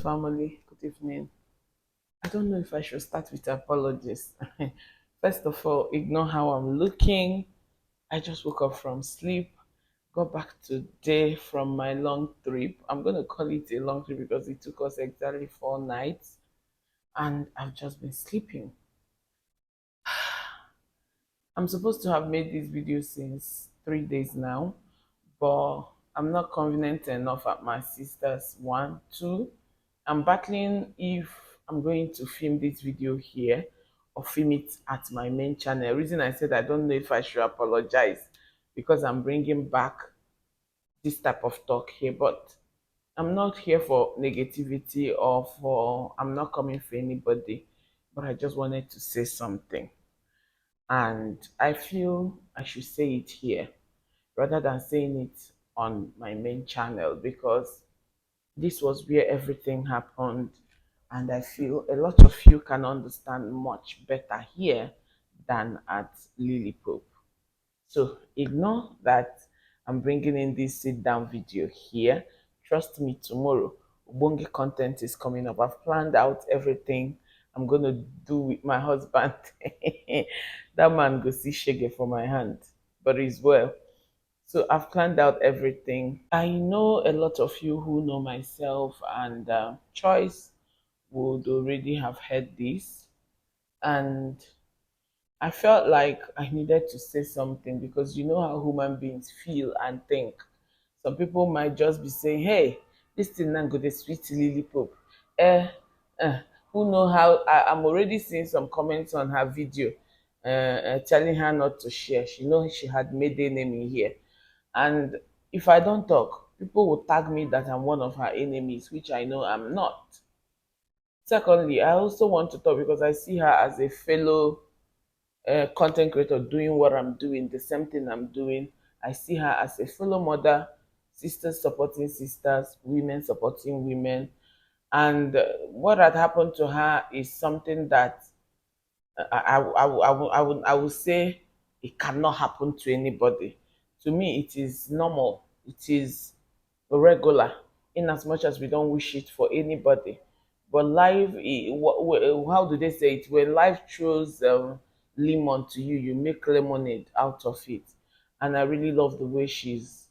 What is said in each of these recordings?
family. Good evening. I don't know if I should start with apologies. First of all, ignore how I'm looking. I just woke up from sleep, got back today from my long trip. I'm going to call it a long trip because it took us exactly 4 nights, and I've just been sleeping. I'm supposed to have made this video since 3 days now, but I'm not convenient enough at my sister's. One, two, I'm battling if I'm going to film this video here or film it at my main channel. The reason I said I don't know if I should apologize because I'm bringing back this type of talk here, but I'm not here for negativity or for, I'm not coming for anybody, but I just wanted to say something. And I feel I should say it here rather than saying it on my main channel because this was where everything happened, and I feel a lot of you can understand much better here than at Lillipop. So ignore that I'm bringing in this sit down video here. Trust me, tomorrow Ubongi content is coming up. I've planned out everything I'm gonna do with my husband. That man go see shege for my hand, but he's well. So I've planned out everything. I know a lot of you who know myself and Choice would already have heard this. And I felt like I needed to say something because you know how human beings feel and think. Some people might just be saying, hey, this thing now go the sweet lily pop. Eh, eh, who know how I'm already seeing some comments on her video telling her not to share. She know she had made a name in here. And if I don't talk, people will tag me that I'm one of her enemies, which I know I'm not. Secondly, I also want to talk because I see her as a fellow content creator doing what I'm doing, the same thing I'm doing. I see her as a fellow mother, sisters supporting sisters, women supporting women. And what had happened to her is something that I would say it cannot happen to anybody. To me, it is normal. It is regular, in as much as we don't wish it for anybody. But life, how do they say it? When life throws lemon to you, you make lemonade out of it. And I really love the way she's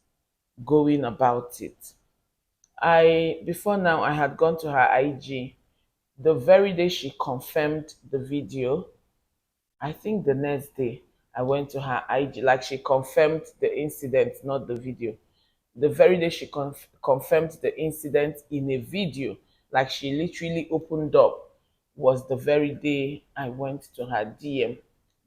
going about it. I before now I had gone to her IG the very day she confirmed the video. I think the next day I went to her IG, like she confirmed the incident, not the video. The very day she confirmed the incident in a video, like she literally opened up, was the very day I went to her DM.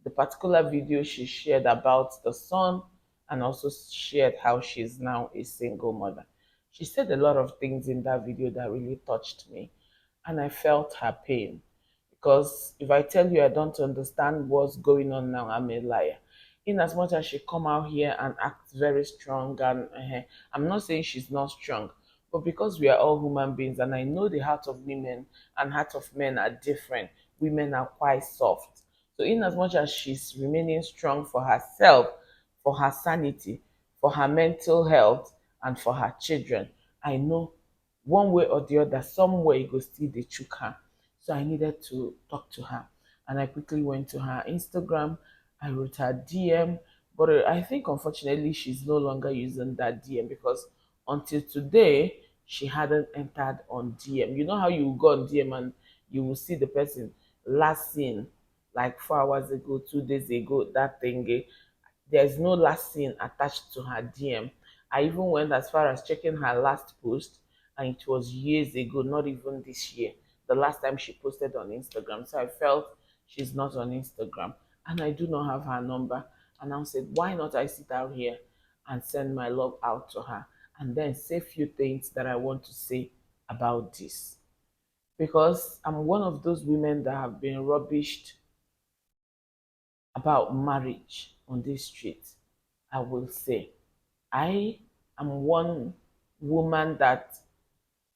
The particular video she shared about the son and also shared how she's now a single mother. She said a lot of things in that video that really touched me, and I felt her pain. Because if I tell you I don't understand what's going on now, I'm a liar. In as much as she come out here and act very strong, and I'm not saying she's not strong, but because we are all human beings, and I know the heart of women and heart of men are different. Women are quite soft. So in as much as she's remaining strong for herself, for her sanity, for her mental health, and for her children, I know one way or the other, somewhere you go still they chook her. So I needed to talk to her. And I quickly went to her Instagram. I wrote her DM. But I think unfortunately she's no longer using that DM because until today she hadn't entered on DM. You know how you go on DM and you will see the person last seen like 4 hours ago, 2 days ago, that thing. There's no last scene attached to her DM. I even went as far as checking her last post, and it was years ago, not even this year, the last time she posted on Instagram. So I felt she's not on Instagram, and I do not have her number. And I said, why not I sit out here and send my love out to her, and then say a few things that I want to say about this. Because I'm one of those women that have been rubbished about marriage on this street. I will say I am one woman that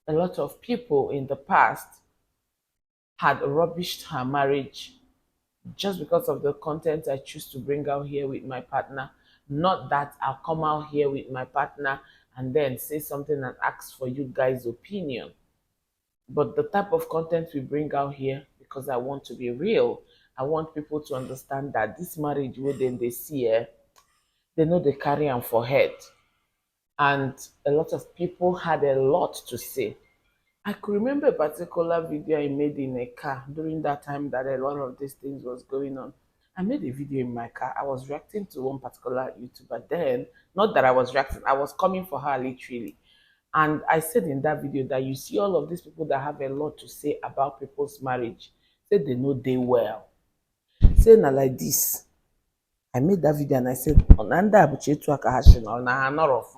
a lot of people in the past had rubbished her marriage just because of the content I choose to bring out here with my partner. Not that I'll come out here with my partner and then say something and ask for you guys' opinion. But the type of content we bring out here, because I want to be real, I want people to understand that this marriage within they see, they know they carry on for head. And a lot of people had a lot to say. I could remember a particular video I made in a car during that time that a lot of these things was going on. I made a video in my car. I was reacting to one particular YouTuber then. Not that I was reacting, I was coming for her literally. And I said in that video that you see all of these people that have a lot to say about people's marriage. Say they know they well. Say na like this. I made that video and I said, Onanda abuchetu akahashi na ona hanorof.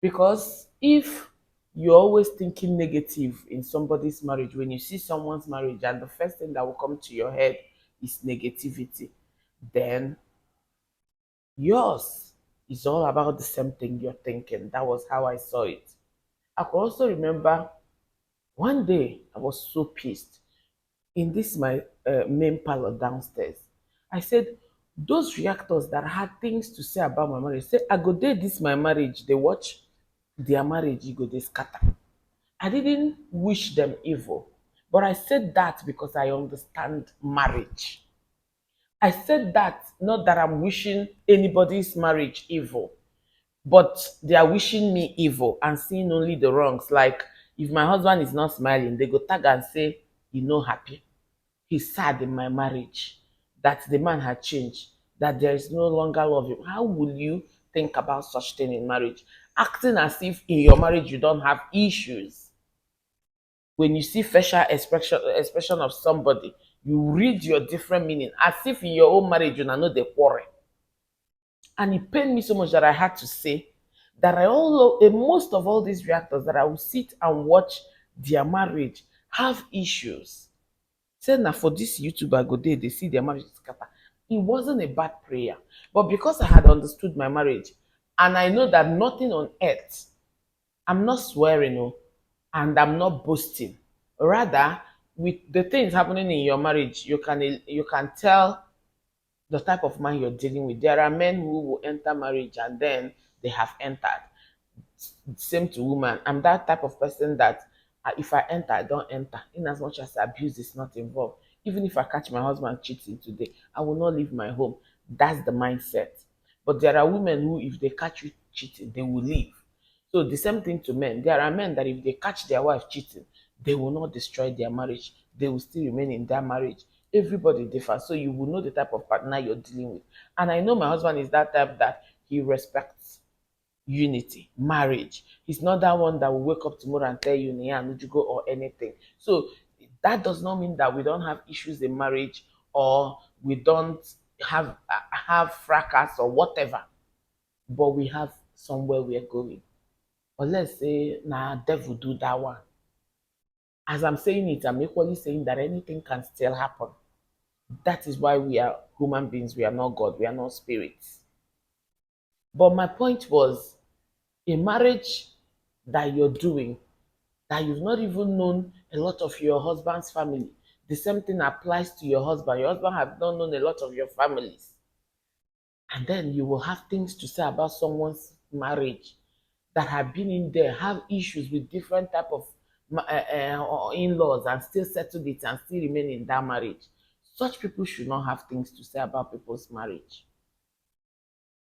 Because if you're always thinking negative in somebody's marriage, when you see someone's marriage and the first thing that will come to your head is negativity, then yours is all about the same thing you're thinking. That was how I saw it. I could also remember one day I was so pissed in this my main parlor downstairs. I said, those reactors that had things to say about my marriage, say, I go date this my marriage, they watch their marriage, you go they scatter. I didn't wish them evil, but I said that because I understand marriage. I said that not that I'm wishing anybody's marriage evil, but they are wishing me evil and seeing only the wrongs. Like if my husband is not smiling, they go tag and say, you know, happy. He's sad in my marriage, that the man had changed, that there is no longer love him. How will you think about such thing in marriage? Acting as if in your marriage you don't have issues. When you see facial expression of somebody, you read your different meaning as if in your own marriage you know the quarrel. And it pained me so much that I had to say that most of all these reactors that I will sit and watch their marriage have issues. Say now for this YouTuber go there, they see their marriage scatter. It wasn't a bad prayer, but because I had understood my marriage, and I know that nothing on earth, I'm not swearing, no, and I'm not boasting. Rather, with the things happening in your marriage, you can tell the type of man you're dealing with. There are men who will enter marriage and then they have entered. Same to woman. I'm that type of person that if I enter, I don't enter. In as much as abuse is not involved. Even if I catch my husband cheating today, I will not leave my home. That's the mindset. But there are women who, if they catch you cheating, they will leave. So the same thing to men. There are men that if they catch their wife cheating, they will not destroy their marriage. They will still remain in their marriage. Everybody differs. So you will know the type of partner you're dealing with. And I know my husband is that type that he respects unity, marriage. He's not that one that will wake up tomorrow and tell you Nia Nujugo or anything. So that does not mean that we don't have issues in marriage or we don't have fracas or whatever, but we have somewhere we're going. Or let's say, nah, devil do that one. As I'm saying it, I'm equally saying that anything can still happen. That is why we are human beings. We are not God. We are not spirits. But my point was, a marriage that you're doing, that you've not even known a lot of your husband's family. The same thing applies to your husband. Your husband have not known a lot of your families. And then you will have things to say about someone's marriage that have been in there, have issues with different type of in-laws and still settle it and still remain in that marriage. Such people should not have things to say about people's marriage.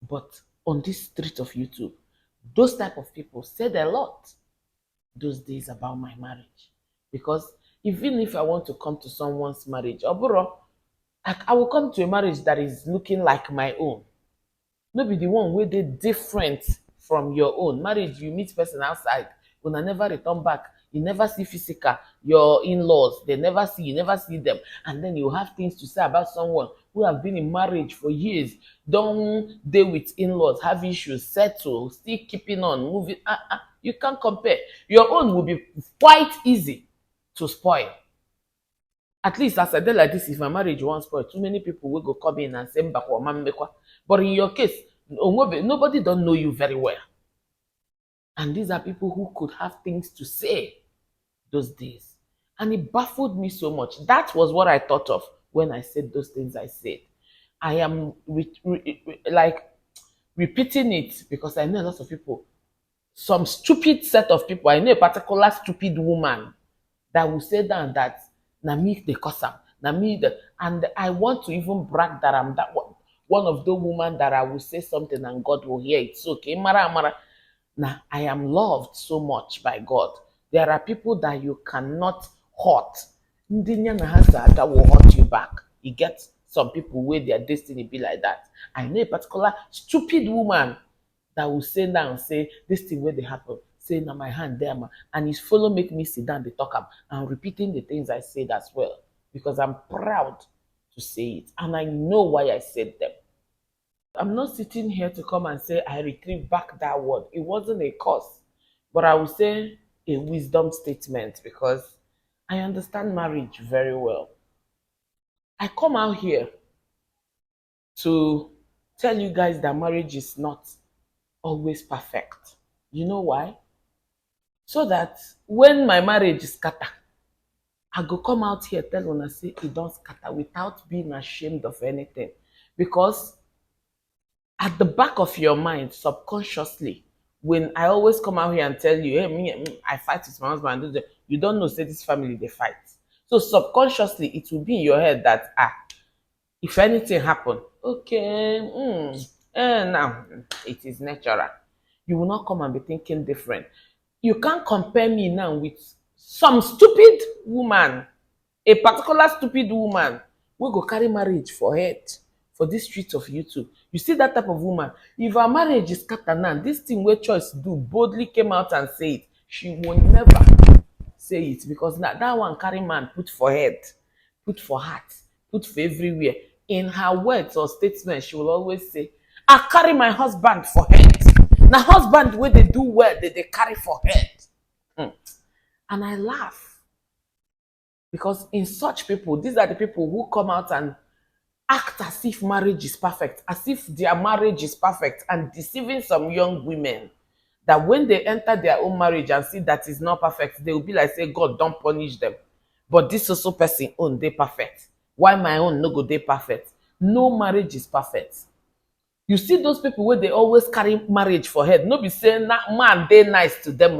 But on this street of YouTube, those type of people said a lot those days about my marriage. Because even if I want to come to someone's marriage, Oburo, I will come to a marriage that is looking like my own. No be the one where they different from your own. Marriage, you meet person outside, when I never return back, you never see physical, your in-laws, they never see, you never see them. And then you have things to say about someone who have been in marriage for years, don't deal with in-laws, have issues, settle, still keeping on, moving. You can't compare. Your own will be quite easy to spoil. At least as I did like this, if my marriage won't spoil, too many people will go come in and say mbakwa mambekwa. But in your case, nobody don't know you very well. And these are people who could have things to say those days. And it baffled me so much. That was what I thought of when I said those things I said. I am like repeating it because I know a lot of people some stupid set of people. I know a particular stupid woman that will say down that na me the cause am, na me the, and I want to even brag that I'm that one of the women that I will say something and God will hear it. So okay, mara mara. Now I am loved so much by God. There are people that you cannot hurt. Ndị nya na ha si ada will hurt you back. You get some people where their destiny be like that. I know a particular stupid woman that will say down say this thing where they happen, say na my hand there ma, and it's follow make me sit down they talk am and repeating the things I said as well because I'm proud to say it and I know why I said them. I'm not sitting here to come and say I retrieve back that word. It wasn't a curse, but I would say a wisdom statement because I understand marriage very well. I come out here to tell you guys that marriage is not always perfect. You know why? So that when my marriage is scatter, I go come out here tell una say it don't scatter without being ashamed of anything. Because at the back of your mind, subconsciously, when I always come out here and tell you, hey, I fight with my husband, you don't know, say this family they fight. So subconsciously, it will be in your head that if anything happen, okay, now it is natural. You will not come and be thinking different. You can't compare me now with some stupid woman, a particular stupid woman wey go carry marriage for head for this street of YouTube. You see that type of woman, if her marriage is scatter now, this thing wey choice do boldly came out and say it, she will never say it because that one carry man put for head, put for heart, put for everywhere. In her words or statements, she will always say, I carry my husband for head. Now husband wey they do well, they carry for head. And I laugh because in such people, these are the people who come out and act as if marriage is perfect, as if their marriage is perfect, and deceiving some young women that when they enter their own marriage and see that it's not perfect, they will be like, say, God, don't punish them. But this also person own they perfect. Why my own no go they perfect? No marriage is perfect. You see those people where they always carry marriage for head. No be saying that man they nice to them.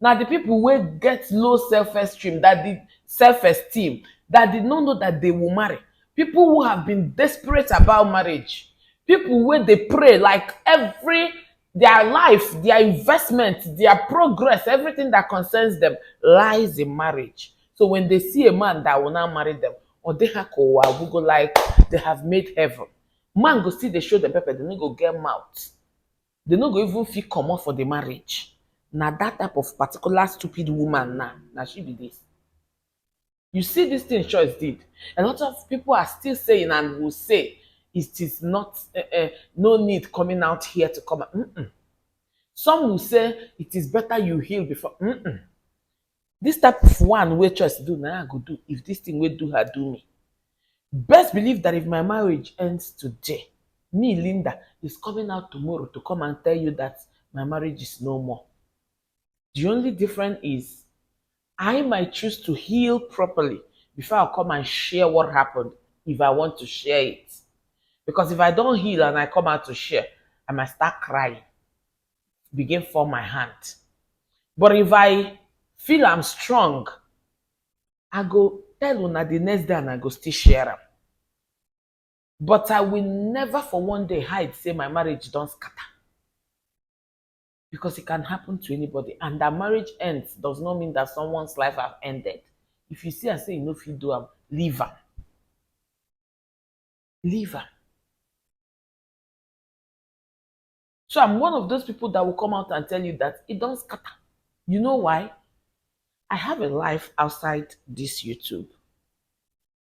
Now the people who get low self-esteem, that the self-esteem, that did not know that they will marry. People who have been desperate about marriage. People where they pray like every their life, their investment, their progress, everything that concerns them lies in marriage. So when they see a man that will not marry them, or they have Google like they have made heaven. Man go see they show the pepper, they no go get mouth. They no go even feel common for the marriage. Now that type of particular stupid woman now she be this. You see this thing choice did. A lot of people are still saying and will say it is not no need coming out here to come out. Some will say it is better you heal before. This type of one way choice do now I go do if this thing will do her do me. Best believe that if my marriage ends today, me Linda is coming out tomorrow to come and tell you that my marriage is no more. The only difference is I might choose to heal properly before I come and share what happened if I want to share it. Because if I don't heal and I come out to share, I might start crying, begin form my hand. But if I feel I'm strong, I go tell una the next day and I go still share them. But I will never for one day hide, say my marriage don't scatter. Because it can happen to anybody. And that marriage ends does not mean that someone's life have ended. If you see and say you know if you do them, leave her. Leave her. So I'm one of those people that will come out and tell you that it don't scatter. You know why? I have a life outside this YouTube.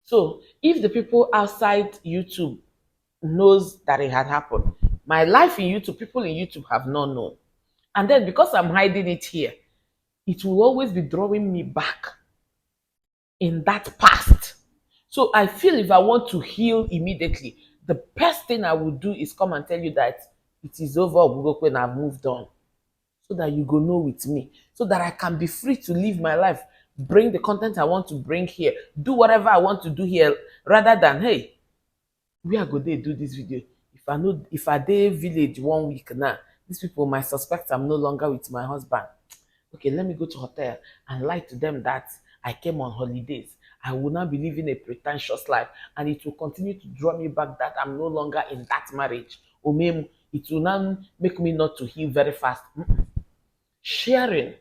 So if the people outside YouTube knows that it had happened, my life in YouTube, people in YouTube have not known. And then because I'm hiding it here, it will always be drawing me back in that past. So I feel if I want to heal immediately, the best thing I will do is come and tell you that it is over when I've moved on. So that you go know with me. So that I can be free to live my life, bring the content I want to bring here, do whatever I want to do here, rather than, hey, where go they do this video? If I know if I dey village 1 week now, These people might suspect I'm no longer with my husband. Okay, let me go to hotel and lie to them that I came on holidays. I will not be living a pretentious life, and it will continue to draw me back that I'm no longer in that marriage. Or maybe it will now make me not to heal very fast. Sharing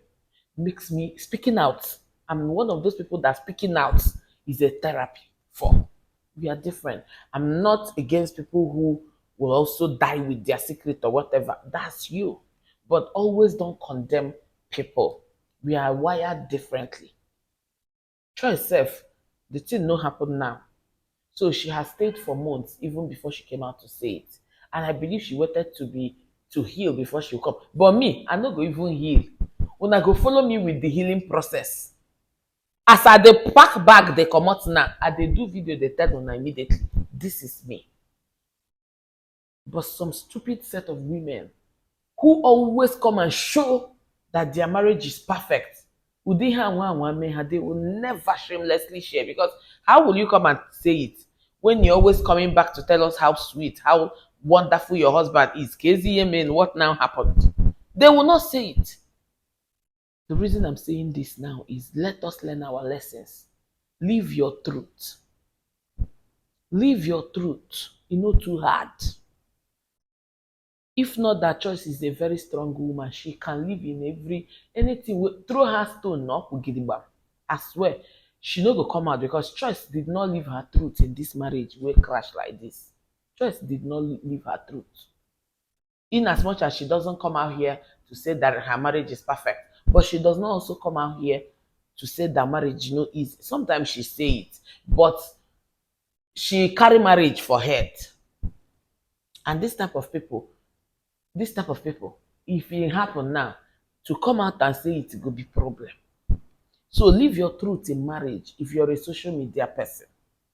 makes me speaking out. I'm one of those people that speaking out is a therapy for. We are different. I'm not against people who will also die with their secret or whatever. That's you. But always don't condemn people. We are wired differently. Try self, the thing no happen now. So she has stayed for months even before she came out to say it. And I believe she waited to heal before she come. But me, I no go even heal. Una go follow me with the healing process. As I dey pack bag dey comot now, I dey do video dey tell una immediately. This is me. But some stupid set of women who always come and show that their marriage is perfect. They will never shamelessly share, because how will you come and say it when you're always coming back to tell us how sweet, how wonderful your husband is? KZMN, what now happened? They will not say it. The reason I'm saying this now is let us learn our lessons. Live your truth. Live your truth. You know, too hard. If not, that choice is a very strong woman. She can live in anything. Throw her stone up with Gidigba. I swear, she no go come out, because choice did not live her truth in this marriage wey crash like this. Choice did not live her truth. In as much as she doesn't come out here to say that her marriage is perfect, but she does not also come out here to say that marriage is. Sometimes she say it, but she carry marriage for head. And this type of people, if it happen now, to come out and say it go be problem. So live your truth in marriage. If you're a social media person,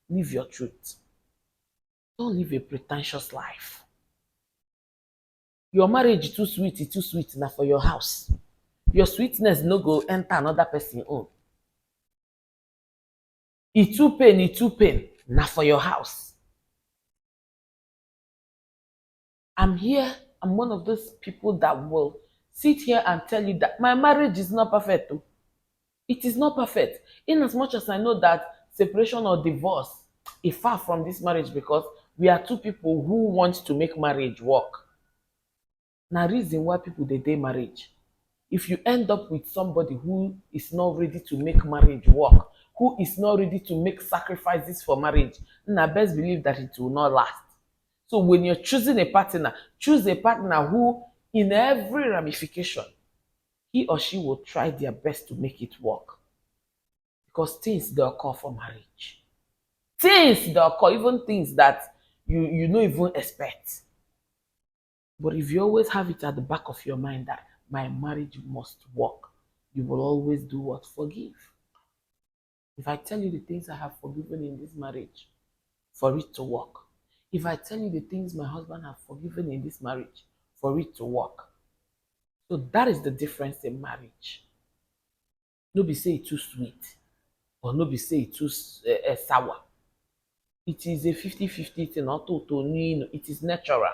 live your truth. Don't live a pretentious life. Your marriage too sweet now for your house. Your sweetness no go enter another person own. It too pain now for your house. I'm here. I'm one of those people that will sit here and tell you that my marriage is not perfect. Too. It is not perfect. In as much as I know that separation or divorce is far from this marriage, because we are two people who want to make marriage work. Now, reason why people they date marriage. If you end up with somebody who is not ready to make marriage work, who is not ready to make sacrifices for marriage, then I best believe that it will not last. So when you're choosing a partner, choose a partner who, in every ramification, he or she will try their best to make it work. Because things they occur for marriage. Things they occur, even things that you don't even expect. But if you always have it at the back of your mind that my marriage must work, you will always do what? Forgive. If I tell you the things I have forgiven in this marriage for it to work, if I tell you the things my husband have forgiven in this marriage for it to work, so that is the difference in marriage. No be say it too sweet, or no be say it too sour. It is a 50-50 thing, not to it is natural.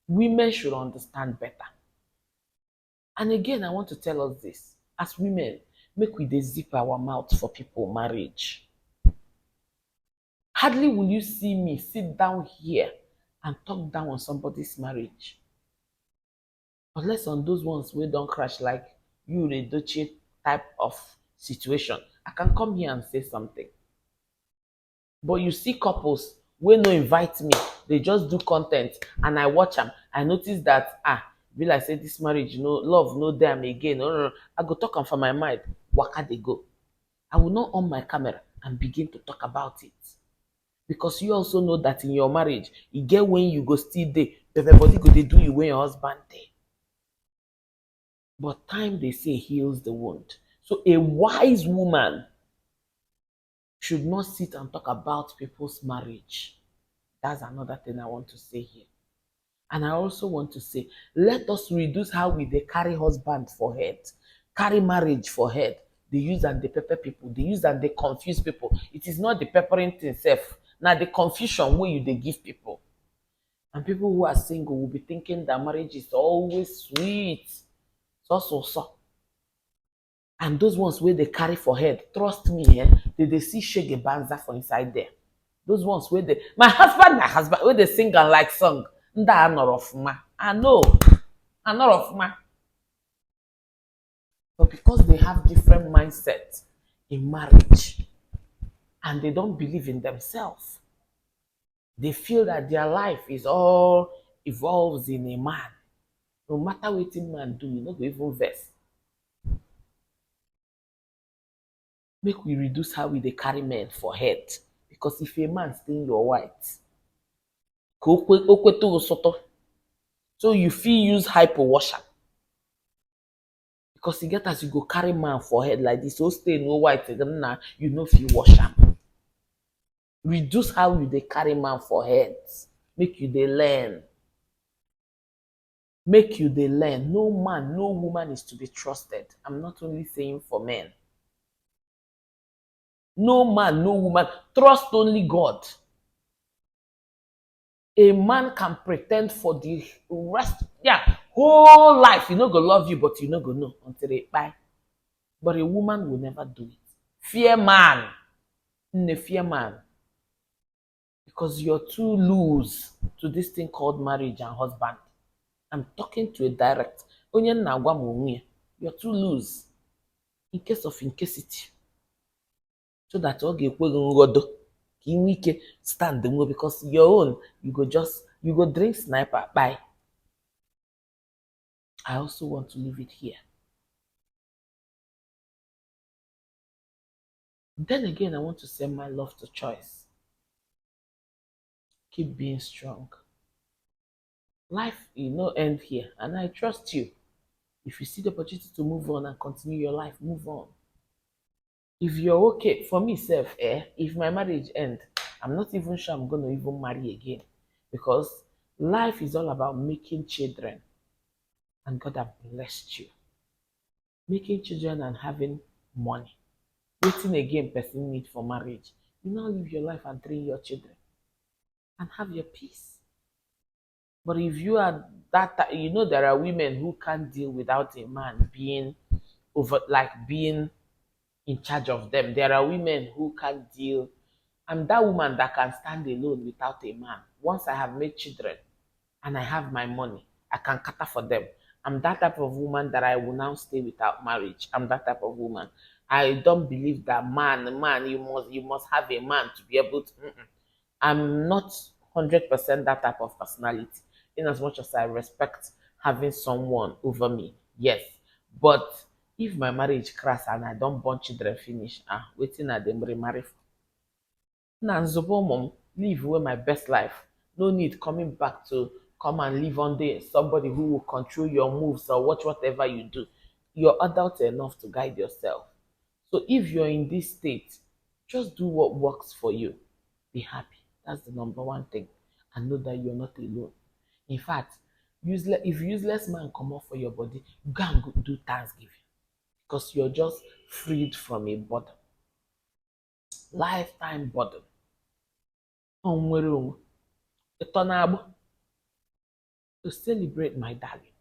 Women should understand better. And again, I want to tell us this. As women, make we dey zip our mouth for people marriage. Hardly will you see me sit down here and talk down on somebody's marriage. Unless on those ones wey don crash, like you Dochie type of situation. I can come here and say something. But you see couples wey no invite me, they just do content and I watch them. I notice that be like say this marriage, love no dey am again. No. I go talk am for my mind. Waka dey go. I will not on my camera and begin to talk about it. Because you also know that in your marriage, e get when you go still dey, everybody go dey do you when your husband dey. But time, they say, heals the wound. So a wise woman should not sit and talk about people's marriage. That's another thing I want to say here. And I also want to say, let us reduce how we they carry husband for head, carry marriage for head. They use and they pepper people. They use and they confuse people. It is not the peppering thing itself. Now the confusion where you they give people. And people who are single will be thinking that marriage is always sweet. So. And those ones where they carry for head, trust me, they see shege banza for inside there. Those ones where they, my husband, where they sing and like song, nda anor of ma. I know, anor of ma. But because they have different mindsets in marriage and they don't believe in themselves, they feel that their life is all evolves in a man. No matter what man do, you know, go even vex. Make we reduce how we dey carry men for head. Because if a man stain your white, so you fit use hypo wash am. Because e get as you go carry man for head like this, so stain no white na you no fit wash am. Reduce how you dey carry man for head. Make you dey learn. Make you dey learn. No man, no woman is to be trusted. I'm not only saying for men. No man, no woman. Trust only God. A man can pretend for the rest, yeah, whole life. He no go love you, but you no go know until they buy. But a woman will never do it. Fear man. Fear man. Because you're too loose to this thing called marriage and husband. I'm talking to a direct. Onye na-agwa m onwe ya, you're too loose. In case of incasity. So that ọ ga-ekwe gị nghọdo ka ị nwee ike stand nwe because your own you go drink sniper bye. I also want to leave it here. Then again, I want to send my love to Choice. Keep being strong. Life will not end here, and I trust you. If you see the opportunity to move on and continue your life, move on. If you're okay, for me, if my marriage ends, I'm not even sure I'm going to even marry again. Because life is all about making children. And God have blessed you. Making children and having money. Waiting again, person need for marriage. You now live your life and train your children. And have your peace. But if you are that, you know, there are women who can't deal without a man being being in charge of them. There are women who can't deal. I'm that woman that can stand alone without a man. Once I have made children and I have my money, I can cater for them. I'm that type of woman that I will now stay without marriage. I'm that type of woman. I don't believe that man, you must have a man to be able to. I'm not 100% that type of personality. In as much as I respect having someone over me, yes. But if my marriage crash and I don't born children finish, waiting at them remarry for. Now, mom, live with my best life. No need coming back to come and live under somebody who will control your moves or watch whatever you do. You're adult enough to guide yourself. So if you're in this state, just do what works for you. Be happy. That's the number one thing. And know that you're not alone. In fact, if useless man come up for your body, go and do Thanksgiving. Because you're just freed from a burden. Lifetime burden. Onwere onwe. Ito na agbo. To celebrate my darling.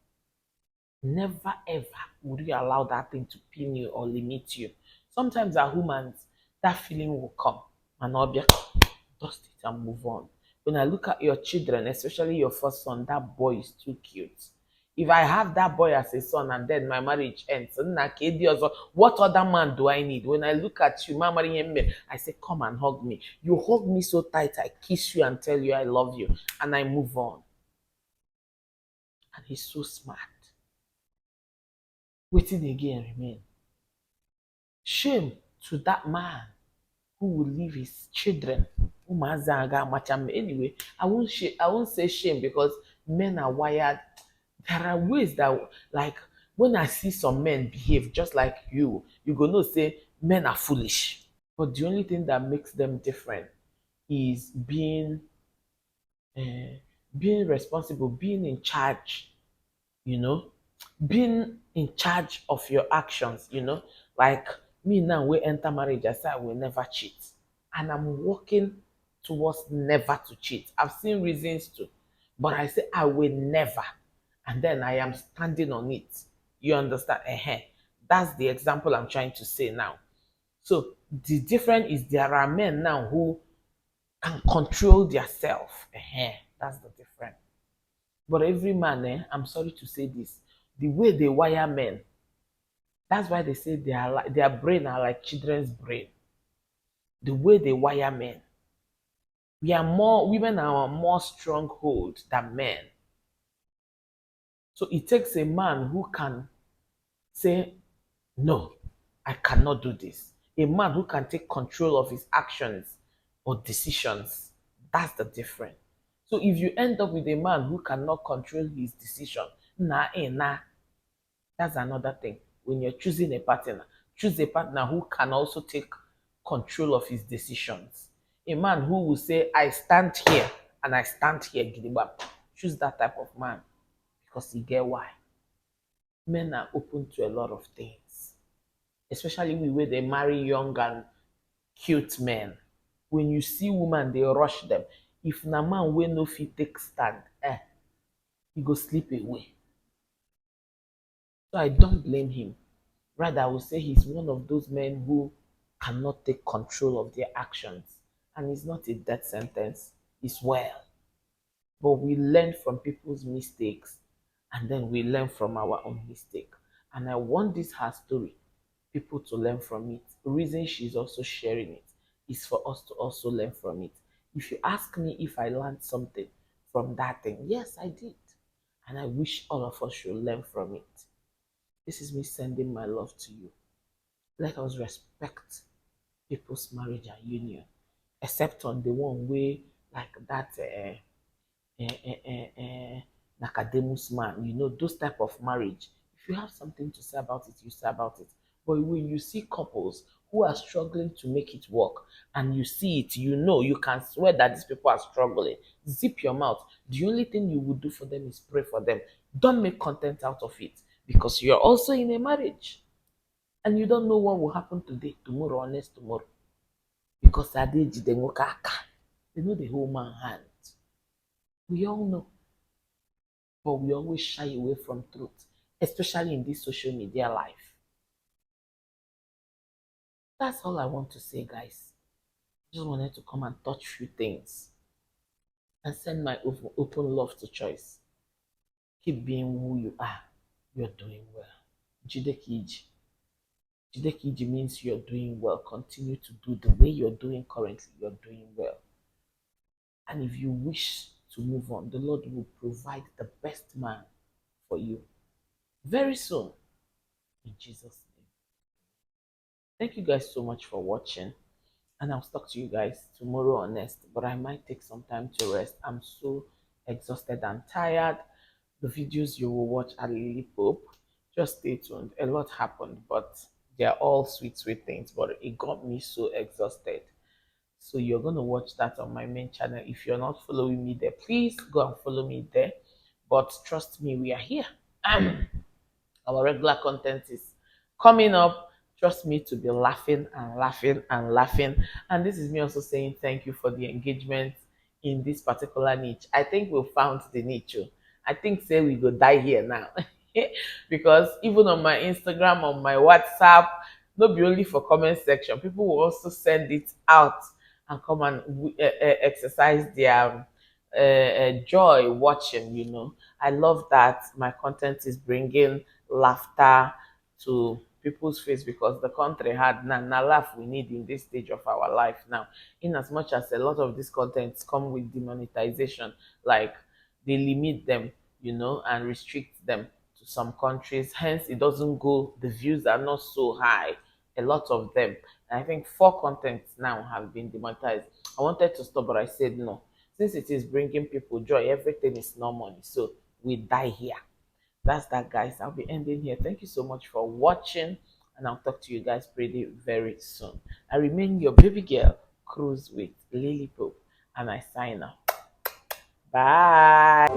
Never ever would you allow that thing to pin you or limit you. Sometimes as humans, that feeling will come and I'll be dust it and move on. When I look at your children, especially your first son, that boy is too cute. If I have that boy as a son and then my marriage ends, what other man do I need? When I look at you, Mama, I say, come and hug me. You hug me so tight, I kiss you and tell you I love you, and I move on. And he's so smart. Waiting again remain. Shame to that man who will leave his children. Anyway, I won't say shame because men are wired. There are ways that, like, when I see some men behave just like you gonna say men are foolish. But the only thing that makes them different is being responsible, being in charge, you know, being in charge of your actions, like me now, we enter marriage, I say I will never cheat. And I'm working towards never to cheat. I've seen reasons to, But I say I will never, and then I am standing on it. You understand? That's the example I'm trying to say now. So the difference is there are men now who can control their self. That's the difference. But every man, I'm sorry to say this, the way they wire men, that's why they say they are like, their brain are like children's brain. The way they wire men, women are more stronghold than men. So it takes a man who can say, no, I cannot do this. A man who can take control of his actions or decisions. That's the difference. So if you end up with a man who cannot control his decision, nah, that's another thing. When you're choosing a partner, choose a partner who can also take control of his decisions. A man who will say, I stand here and I stand here, gidigba. Choose that type of man because you get why. Men are open to a lot of things, especially where they marry young and cute men. When you see woman, they rush them. If na man wey no fit take stand, he go sleep away. So I don't blame him. Rather, I would say he's one of those men who cannot take control of their actions. And it's not a death sentence, it's well. But we learn from people's mistakes and then we learn from our own mistake. And I want this her story, people to learn from it. The reason she's also sharing it is for us to also learn from it. If you ask me if I learned something from that thing, yes, I did. And I wish all of us should learn from it. This is me sending my love to you. Let us respect people's marriage and union, except on the one way like that Nakademus man, those type of marriage. If you have something to say about it, you say about it. But when you see couples who are struggling to make it work and you see it, you can swear that these people are struggling, zip your mouth. The only thing you would do for them is pray for them. Don't make content out of it because you're also in a marriage and you don't know what will happen today, tomorrow, or next tomorrow. Because Adeji they know the whole man hand. We all know, but we always shy away from truth, especially in this social media life. That's all I want to say, guys. Just wanted to come and touch few things and send my open love to choice. Keep being who you are. You're doing well. Jidekiji. Jidekiji means you're doing well. Continue to do the way you're doing currently. You're doing well. And if you wish to move on, the Lord will provide the best man for you very soon. In Jesus' name. Thank you guys so much for watching. And I'll talk to you guys tomorrow or next. But I might take some time to rest. I'm so exhausted and tired. The videos you will watch are Lily Pope. Just stay tuned. A lot happened, but they're all sweet, sweet things. But it got me so exhausted. So you're going to watch that on my main channel. If you're not following me there, please go and follow me there. But trust me, we are here. Our regular content is coming up. Trust me to be laughing and laughing and laughing. And this is me also saying thank you for the engagement in this particular niche. I think we found the niche. I think say we go die here now. Because even on my Instagram, on my WhatsApp, not be only for comment section, people will also send it out and come and exercise their joy watching. I love that my content is bringing laughter to people's face because the country had na laugh we need in this stage of our life now. In as much as a lot of these contents come with demonetization, like they limit them, and restrict them to some countries. Hence, it doesn't go, the views are not so high. A lot of them. And I think 4 contents now have been demonetized. I wanted to stop, but I said no. Since it is bringing people joy, everything is no money. So we die here. That's that, guys. I'll be ending here. Thank you so much for watching, and I'll talk to you guys pretty very soon. I remain your baby girl, Cruise with Lily Pope, and I sign off. Bye.